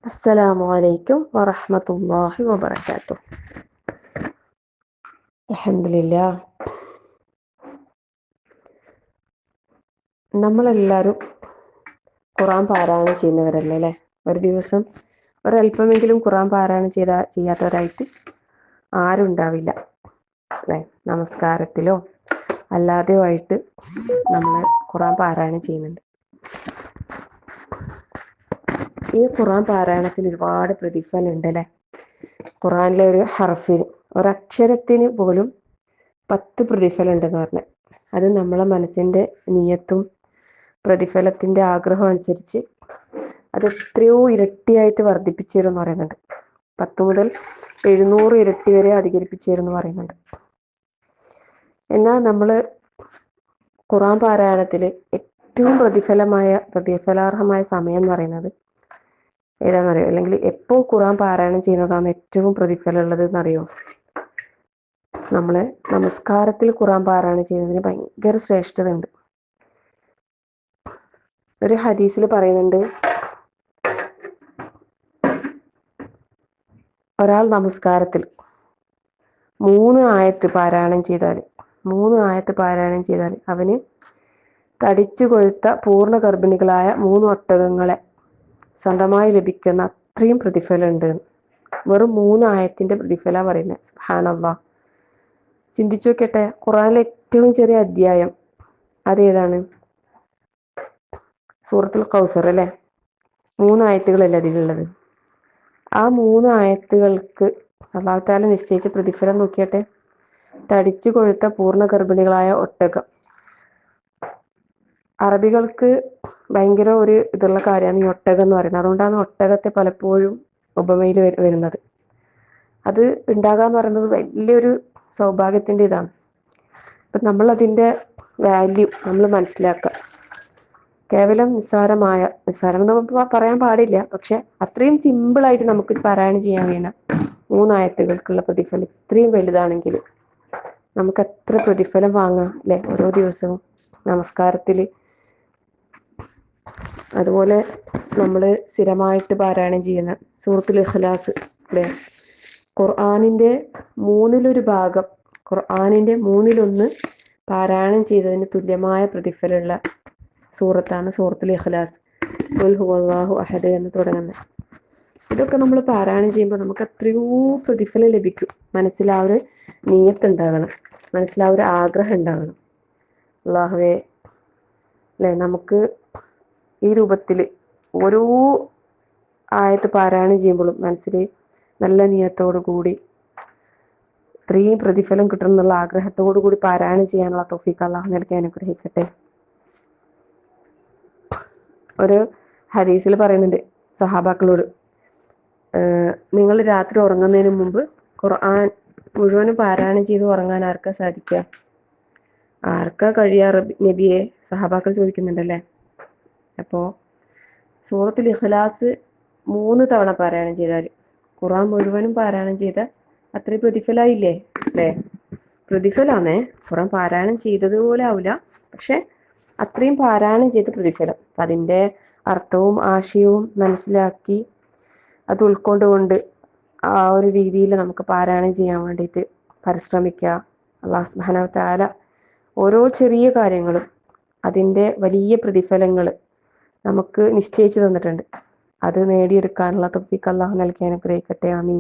അസ്സലാമു അലൈക്കും വറഹ്മത്തുള്ളാഹി വബറകാതുഹു. അൽഹംദുലില്ലാഹ്. നമ്മളെല്ലാവരും ഖുർആൻ പാരായണം ചെയ്യുന്നവരല്ലേ അല്ലേ? ഒരു ദിവസം ഒരല്പമെങ്കിലും ഖുർആൻ പാരായണം ചെയ്യാത്തവരായിട്ട് ആരും ഉണ്ടാവില്ല അല്ലേ? നമസ്കാരത്തിലോ അല്ലാതെയോ ആയിട്ട് നമ്മൾ ഖുർആൻ പാരായണം ചെയ്യുന്നുണ്ട്. ഈ ഖുർആൻ പാരായണത്തിന് ഒരുപാട് പ്രതിഫലം ഉണ്ട് അല്ലേ? ഖുർആനിലെ ഒരു ഹർഫിന്, ഒരക്ഷരത്തിന് പോലും 10 പ്രതിഫലം ഉണ്ടെന്ന് പറഞ്ഞത്. അത് നമ്മളെ മനസ്സിൻ്റെ നിയത്തും പ്രതിഫലത്തിൻ്റെ ആഗ്രഹം അനുസരിച്ച് അത് എത്രയോ ഇരട്ടിയായിട്ട് വർദ്ധിപ്പിച്ചു തരും എന്ന് പറയുന്നുണ്ട്. 10 മുതൽ 700 ഇരട്ടി വരെ അധികരിപ്പിച്ചു തരും എന്ന് പറയുന്നുണ്ട്. എന്നാൽ നമ്മൾ ഖുർആൻ പാരായണത്തിൽ ഏറ്റവും പ്രതിഫലാർഹമായ സമയം എന്ന് പറയുന്നത് ഏതാണെന്നറിയോ? അല്ലെങ്കിൽ എപ്പോൾ ഖുർആൻ പാരായണം ചെയ്യുന്നതാണ് ഏറ്റവും പ്രതിഫലം ഉള്ളത് എന്നറിയോ? നമ്മൾ നമസ്കാരത്തിൽ ഖുർആൻ പാരായണം ചെയ്യുന്നതിന് ഭയങ്കര ശ്രേഷ്ഠത ഉണ്ട്. ഒരു ഹദീസിൽ പറയുന്നുണ്ട്, ഒരാൾ നമസ്കാരത്തിൽ 3 ആയത്ത് പാരായണം ചെയ്താൽ അവന് തടിച്ചു കൊഴുത്ത പൂർണ്ണ ഗർഭിണികളായ 3 ഒട്ടകങ്ങളെ സ്വന്തമായി ലഭിക്കുന്ന അത്രയും പ്രതിഫലം ഉണ്ട്. വെറും 3 ആയത്തിന്റെ പ്രതിഫല പറയുന്നത്. സുബ്ഹാനല്ലാഹ്. ചിന്തിച്ചു നോക്കട്ടെ, ഖുർആനിലെ ഏറ്റവും ചെറിയ അധ്യായം അതേതാണ്? സൂറത്തുൽ കൗസർ അല്ലേ? 3 ആയത്തുകളല്ലേ അതിലുള്ളത്. ആ 3 ആയത്തുകൾക്ക് അല്ലാഹു തആല നിശ്ചയിച്ച പ്രതിഫലം നോക്കിയട്ടെ. തടിച്ചു കൊഴുത്ത പൂർണ്ണ ഗർഭിണികളായ ഒട്ടകം. അറബികൾക്ക് ഭയങ്കര ഒരു ഇതുള്ള കാര്യമാണ് ഈ ഒട്ടകം എന്ന് പറയുന്നത്. അതുകൊണ്ടാണ് ഒട്ടകത്തെ പലപ്പോഴും ഉപമയിൽ വരുന്നത്. അത് ഉണ്ടാകാന്ന് പറയുന്നത് വലിയൊരു സൗഭാഗ്യത്തിൻ്റെ ഇതാണ്. അപ്പം നമ്മളതിൻ്റെ വാല്യൂ നമ്മൾ മനസ്സിലാക്കുക. കേവലം നിസ്സാരം എന്ന് പറയാൻ പാടില്ല, പക്ഷെ അത്രയും സിമ്പിളായിട്ട് നമുക്ക് പാരായണം ചെയ്യാൻ കഴിയുന്ന 3 ആയത്തുകൾക്കുള്ള പ്രതിഫലം ഇത്രയും വലുതാണെങ്കിൽ നമുക്ക് എത്ര പ്രതിഫലം വാങ്ങാം അല്ലേ ഓരോ ദിവസവും നമസ്കാരത്തിൽ. അതുപോലെ നമ്മൾ സ്ഥിരമായിട്ട് പാരായണം ചെയ്യുന്ന സൂറത്തുൽ ഇഖ്ലാസ് അല്ലേ? ഖുർആനിൻ്റെ 1/3 ഭാഗം, ഖുർആനിൻ്റെ 1/3 പാരായണം ചെയ്തതിന് തുല്യമായ പ്രതിഫലമുള്ള സൂറത്താണ് സൂറത്തുൽ ഇഖ്ലാസ്. ഖുൽ ഹുവല്ലാഹു അഹദ് എന്ന് തുടങ്ങുന്നത്. ഇതൊക്കെ നമ്മൾ പാരായണം ചെയ്യുമ്പോൾ നമുക്ക് എത്രയോ പ്രതിഫലം ലഭിക്കും. മനസ്സിൽ ആ ഒരു നിയത്തുണ്ടാകണം, മനസ്സിൽ ആ ഒരു ആഗ്രഹം ഉണ്ടാകണം. അല്ലാഹുവേ അല്ലേ, നമുക്ക് ഈ രൂപത്തിൽ ഓരോ ആയത്ത് പാരായണം ചെയ്യുമ്പോഴും മനസ്സിൽ നല്ല നിയത്തോടു കൂടി ഇത്രയും പ്രതിഫലം കിട്ടണം എന്നുള്ള ആഗ്രഹത്തോടു കൂടി പാരായണം ചെയ്യാനുള്ള തൗഫീഖ് അല്ലാഹു നൽകി അനുഗ്രഹിക്കട്ടെ. ഒരു ഹദീസിൽ പറയുന്നുണ്ട് സഹാബാക്കളോട്, നിങ്ങൾ രാത്രി ഉറങ്ങുന്നതിന് മുമ്പ് ഖുർആൻ മുഴുവനും പാരായണം ചെയ്ത് ഉറങ്ങാൻ ആർക്കാ സാധിക്കുക? ആർക്കാ കഴിയാ നബിയെ? സഹാബാക്കൾ ചോദിക്കുന്നുണ്ടല്ലേ. അപ്പോൾ സൂറത്തുൽ ഇഖ്ലാസ് 3 തവണ പാരായണം ചെയ്താൽ, ഖുർആൻ മുഴുവനും പാരായണം ചെയ്ത അത്രയും പ്രതിഫലമായില്ലേ അല്ലേ? പ്രതിഫലമാണേ, ഖുർആൻ പാരായണം ചെയ്തതുപോലെ ആവില്ല, പക്ഷെ അത്രയും പാരായണം ചെയ്ത പ്രതിഫലം. അപ്പം അതിൻ്റെ അർത്ഥവും ആശയവും മനസ്സിലാക്കി അത് ഉൾക്കൊണ്ടുകൊണ്ട് ആ ഒരു രീതിയിൽ നമുക്ക് പാരായണം ചെയ്യാൻ വേണ്ടിയിട്ട് പരിശ്രമിക്കുക. അല്ലാഹു സുബ്ഹാനഹു വ തആല ഓരോ ചെറിയ കാര്യങ്ങളും അതിൻ്റെ വലിയ പ്രതിഫലങ്ങൾ നമുക്ക് നിശ്ചയിച്ചു തന്നിട്ടുണ്ട്. അത് നേടിയെടുക്കാനുള്ള തൗഫീഖ് അല്ലാഹു നൽകി അനുഗ്രഹിക്കട്ടെ. ആമീൻ.